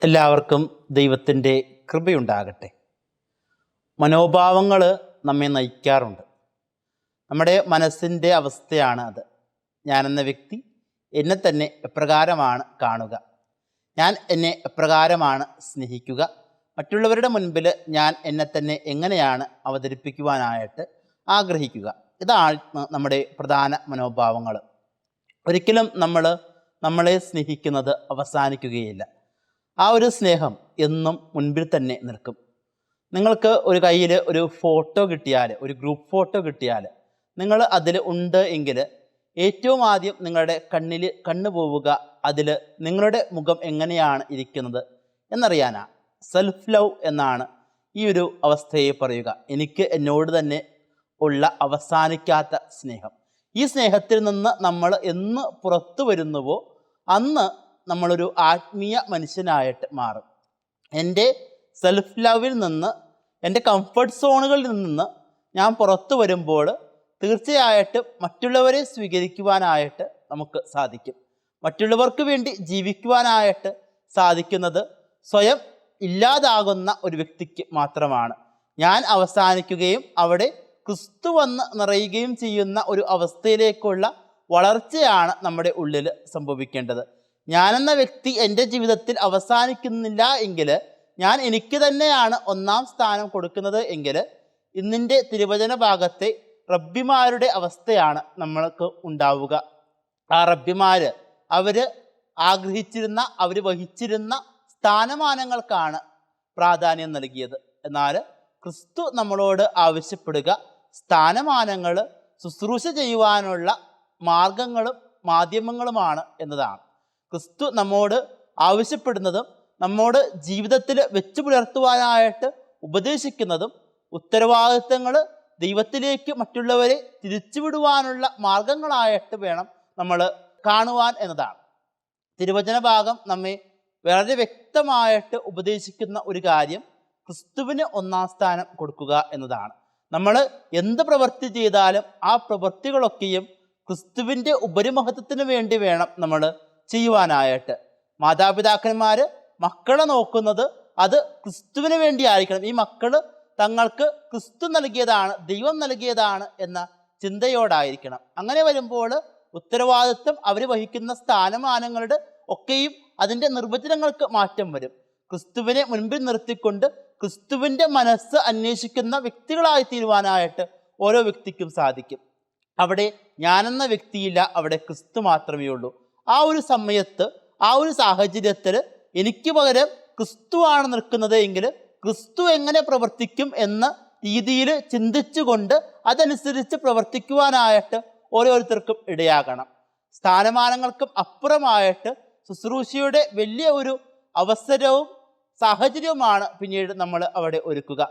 എല്ലാവർക്കും ദൈവത്തിൻ്റെ കൃപയുണ്ടാകട്ടെ. മനോഭാവങ്ങൾ നമ്മെ നയിക്കാറുണ്ട്. നമ്മുടെ മനസ്സിൻ്റെ അവസ്ഥയാണ് അത്. ഞാനെന്ന വ്യക്തി എന്നെ തന്നെ എപ്രകാരമാണ് കാണുക, ഞാൻ എന്നെ എപ്രകാരമാണ് സ്നേഹിക്കുക, മറ്റുള്ളവരുടെ മുൻപിൽ ഞാൻ എന്നെ തന്നെ എങ്ങനെയാണ് അവതരിപ്പിക്കുവാനായിട്ട് ആഗ്രഹിക്കുക. ഇതാണ് നമ്മുടെ പ്രധാന മനോഭാവങ്ങൾ. ഒരിക്കലും നമ്മളെ സ്നേഹിക്കുന്നത് അവസാനിക്കുകയില്ല. ആ ഒരു സ്നേഹം എന്നും മുൻപിൽ തന്നെ നിൽക്കും. നിങ്ങൾക്ക് ഒരു കയ്യിൽ ഒരു ഫോട്ടോ കിട്ടിയാൽ, ഒരു ഗ്രൂപ്പ് ഫോട്ടോ കിട്ടിയാൽ, നിങ്ങൾ അതിൽ ഉണ്ട് എങ്കിൽ ഏറ്റവും ആദ്യം നിങ്ങളുടെ കണ്ണ് പോവുക അതിൽ നിങ്ങളുടെ മുഖം എങ്ങനെയാണ് ഇരിക്കുന്നത് എന്നറിയാനാണ്. സെൽഫ് ലവ് എന്നാണ് ഈ ഒരു അവസ്ഥയെ പറയുക. എനിക്ക് എന്നോട് തന്നെ ഉള്ള അവസാനിക്കാത്ത സ്നേഹം. ഈ സ്നേഹത്തിൽ നിന്ന് നമ്മൾ എന്ന് പുറത്തു വരുന്നുവോ അന്ന് നമ്മളൊരു ആത്മീയ മനുഷ്യനായിട്ട് മാറും. എൻ്റെ സെൽഫ് ലവിൽ നിന്ന്, എൻ്റെ കംഫർട്ട് സോണുകളിൽ നിന്ന് ഞാൻ പുറത്തു വരുമ്പോൾ തീർച്ചയായിട്ടും മറ്റുള്ളവരെ സ്വീകരിക്കുവാനായിട്ട് നമുക്ക് സാധിക്കും. മറ്റുള്ളവർക്ക് വേണ്ടി ജീവിക്കുവാനായിട്ട് സാധിക്കുന്നത് സ്വയം ഇല്ലാതാകുന്ന ഒരു വ്യക്തിക്ക് മാത്രമാണ്. ഞാൻ അവസാനിക്കുകയും അവിടെ ക്രിസ്തു വന്ന് നിറയുകയും ചെയ്യുന്ന ഒരു അവസ്ഥയിലേക്കുള്ള വളർച്ചയാണ് നമ്മുടെ ഉള്ളിൽ സംഭവിക്കേണ്ടത്. ഞാനെന്ന വ്യക്തി എൻ്റെ ജീവിതത്തിൽ അവസാനിക്കുന്നില്ല എങ്കിൽ, ഞാൻ എനിക്ക് തന്നെയാണ് ഒന്നാം സ്ഥാനം കൊടുക്കുന്നത് എങ്കിൽ, ഇന്നിൻ്റെ തിരുവചന ഭാഗത്തെ റബ്ബിമാരുടെ അവസ്ഥയാണ് നമ്മൾക്ക് ഉണ്ടാവുക. ആ റബ്ബിമാർ അവർ ആഗ്രഹിച്ചിരുന്ന, അവർ വഹിച്ചിരുന്ന സ്ഥാനമാനങ്ങൾക്കാണ് പ്രാധാന്യം നൽകിയത്. എന്നാൽ ക്രിസ്തു നമ്മളോട് ആവശ്യപ്പെടുക സ്ഥാനമാനങ്ങൾ ശുശ്രൂഷ ചെയ്യുവാനുള്ള മാർഗങ്ങളും മാധ്യമങ്ങളുമാണ് എന്നതാണ്. ക്രിസ്തു നമ്മോട് ആവശ്യപ്പെടുന്നതും നമ്മോട് ജീവിതത്തിൽ വെച്ചു പുലർത്തുവാനായിട്ട് ഉപദേശിക്കുന്നതും ഉത്തരവാദിത്തങ്ങൾ ദൈവത്തിലേക്ക് മറ്റുള്ളവരെ തിരിച്ചുവിടുവാനുള്ള മാർഗങ്ങളായിട്ട് വേണം നമ്മൾ കാണുവാൻ എന്നതാണ്. തിരുവചന ഭാഗം നമ്മെ വളരെ വ്യക്തമായിട്ട് ഉപദേശിക്കുന്ന ഒരു കാര്യം ക്രിസ്തുവിന് ഒന്നാം സ്ഥാനം കൊടുക്കുക എന്നതാണ്. നമ്മൾ എന്ത് പ്രവൃത്തി ചെയ്താലും ആ പ്രവൃത്തികളൊക്കെയും ക്രിസ്തുവിൻ്റെ ഉപരിമഹത്വത്തിന് വേണ്ടി വേണം നമ്മൾ ചെയ്യുവാനായിട്ട്. മാതാപിതാക്കന്മാർ മക്കളെ നോക്കുന്നത് അത് ക്രിസ്തുവിന് വേണ്ടി ആയിരിക്കണം. ഈ മക്കൾ തങ്ങൾക്ക് ക്രിസ്തു നൽകിയതാണ്, ദൈവം നൽകിയതാണ് എന്ന ചിന്തയോടായിരിക്കണം. അങ്ങനെ വരുമ്പോൾ ഉത്തരവാദിത്വം അവർ വഹിക്കുന്ന സ്ഥാനമാനങ്ങളുടെ ഒക്കെയും അതിൻ്റെ നിർവചനങ്ങൾക്ക് മാറ്റം വരും. ക്രിസ്തുവിനെ മുൻപിൽ നിർത്തിക്കൊണ്ട് ക്രിസ്തുവിൻ്റെ മനസ്സ് അന്വേഷിക്കുന്ന വ്യക്തികളായി തീരുവാനായിട്ട് ഓരോ വ്യക്തിക്കും സാധിക്കും. അവിടെ ഞാനെന്ന വ്യക്തിയില്ല, അവിടെ ക്രിസ്തു മാത്രമേ ഉള്ളൂ. ആ ഒരു സമയത്ത്, ആ ഒരു സാഹചര്യത്തിൽ എനിക്ക് പകരം ക്രിസ്തുവാണ് നിൽക്കുന്നത് എങ്കിൽ ക്രിസ്തു എങ്ങനെ പ്രവർത്തിക്കും എന്ന രീതിയിൽ ചിന്തിച്ചുകൊണ്ട് അതനുസരിച്ച് പ്രവർത്തിക്കുവാനായിട്ട് ഓരോരുത്തർക്കും ഇടയാകണം. സ്ഥാനമാനങ്ങൾക്കും അപ്പുറമായിട്ട് ശുശ്രൂഷയുടെ വലിയ ഒരു അവസരവും സാഹചര്യവുമാണ് പിന്നീട് നമ്മൾ അവിടെ ഒരുക്കുക.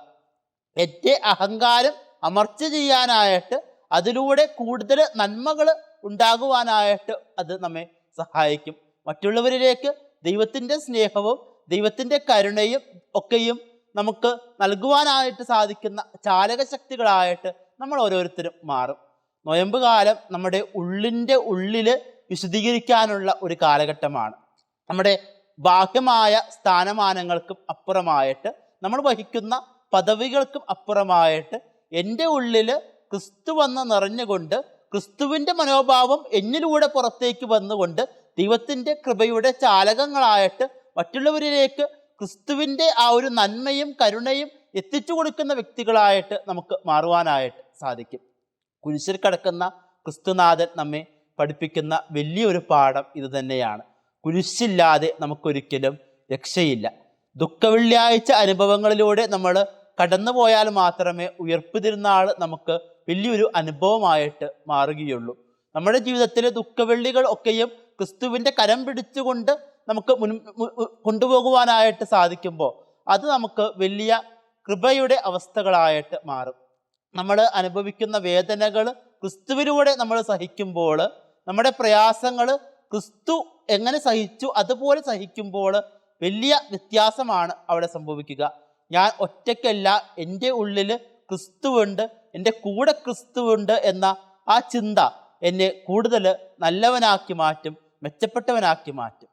എൻ്റെ അഹങ്കാരം അമർച്ച ചെയ്യാനായിട്ട്, അതിലൂടെ കൂടുതൽ നന്മകൾ ഉണ്ടാകുവാനായിട്ട് അത് നമ്മെ സഹായിക്കും. മറ്റുള്ളവരിലേക്ക് ദൈവത്തിൻ്റെ സ്നേഹവും ദൈവത്തിൻ്റെ കരുണയും ഒക്കെയും നമുക്ക് നൽകുവാനായിട്ട് സാധിക്കുന്ന ചാലകശക്തികളായിട്ട് നമ്മൾ ഓരോരുത്തരും മാറും. നൊയമ്പ് കാലം നമ്മുടെ ഉള്ളിൽ വിശദീകരിക്കാനുള്ള ഒരു കാലഘട്ടമാണ്. നമ്മുടെ ബാഹ്യമായ സ്ഥാനമാനങ്ങൾക്കും അപ്പുറമായിട്ട്, നമ്മൾ വഹിക്കുന്ന പദവികൾക്കും അപ്പുറമായിട്ട് എൻ്റെ ഉള്ളിൽ ക്രിസ്തു വന്ന് നിറഞ്ഞുകൊണ്ട്, ക്രിസ്തുവിൻ്റെ മനോഭാവം എന്നിലൂടെ പുറത്തേക്ക് വന്നുകൊണ്ട് ദൈവത്തിൻ്റെ കൃപയുടെ ചാലകങ്ങളായിട്ട് മറ്റുള്ളവരിലേക്ക് ക്രിസ്തുവിൻ്റെ ആ ഒരു നന്മയും കരുണയും എത്തിച്ചു കൊടുക്കുന്ന വ്യക്തികളായിട്ട് നമുക്ക് മാറുവാനായിട്ട് സാധിക്കും. കുരിശിൽ കിടക്കുന്ന ക്രിസ്തുനാഥൻ നമ്മെ പഠിപ്പിക്കുന്ന വലിയൊരു പാഠം ഇത് തന്നെയാണ്. കുരിശില്ലാതെ നമുക്കൊരിക്കലും രക്ഷയില്ല. ദുഃഖവെള്ളിയാഴ്ച അനുഭവങ്ങളിലൂടെ നമ്മൾ കടന്നു പോയാൽ മാത്രമേ ഉയർപ്പ് തിരുനാൾ നമുക്ക് വലിയൊരു അനുഭവമായിട്ട് മാറുകയുള്ളൂ. നമ്മുടെ ജീവിതത്തിലെ ദുഃഖവെള്ളികൾ ഒക്കെയും ക്രിസ്തുവിൻ്റെ കരം പിടിച്ചുകൊണ്ട് നമുക്ക് കൊണ്ടുപോകുവാനായിട്ട് സാധിക്കുമ്പോൾ അത് നമുക്ക് വലിയ കൃപയുടെ അവസ്ഥകളായിട്ട് മാറും. നമ്മൾ അനുഭവിക്കുന്ന വേദനകൾ ക്രിസ്തുവിലൂടെ നമ്മൾ സഹിക്കുമ്പോൾ, നമ്മുടെ പ്രയാസങ്ങൾ ക്രിസ്തു എങ്ങനെ സഹിച്ചു അതുപോലെ സഹിക്കുമ്പോൾ വലിയ വ്യത്യാസമാണ് അവിടെ സംഭവിക്കുക. ഞാൻ ഒറ്റയ്ക്കല്ല, എൻ്റെ ഉള്ളിൽ ക്രിസ്തുവുണ്ട്, എൻ്റെ കൂടെ ക്രിസ്തുവുണ്ട് എന്ന ആ ചിന്ത എന്നെ കൂടുതൽ നല്ലവനാക്കി മാറ്റും, മെച്ചപ്പെട്ടവനാക്കി മാറ്റും.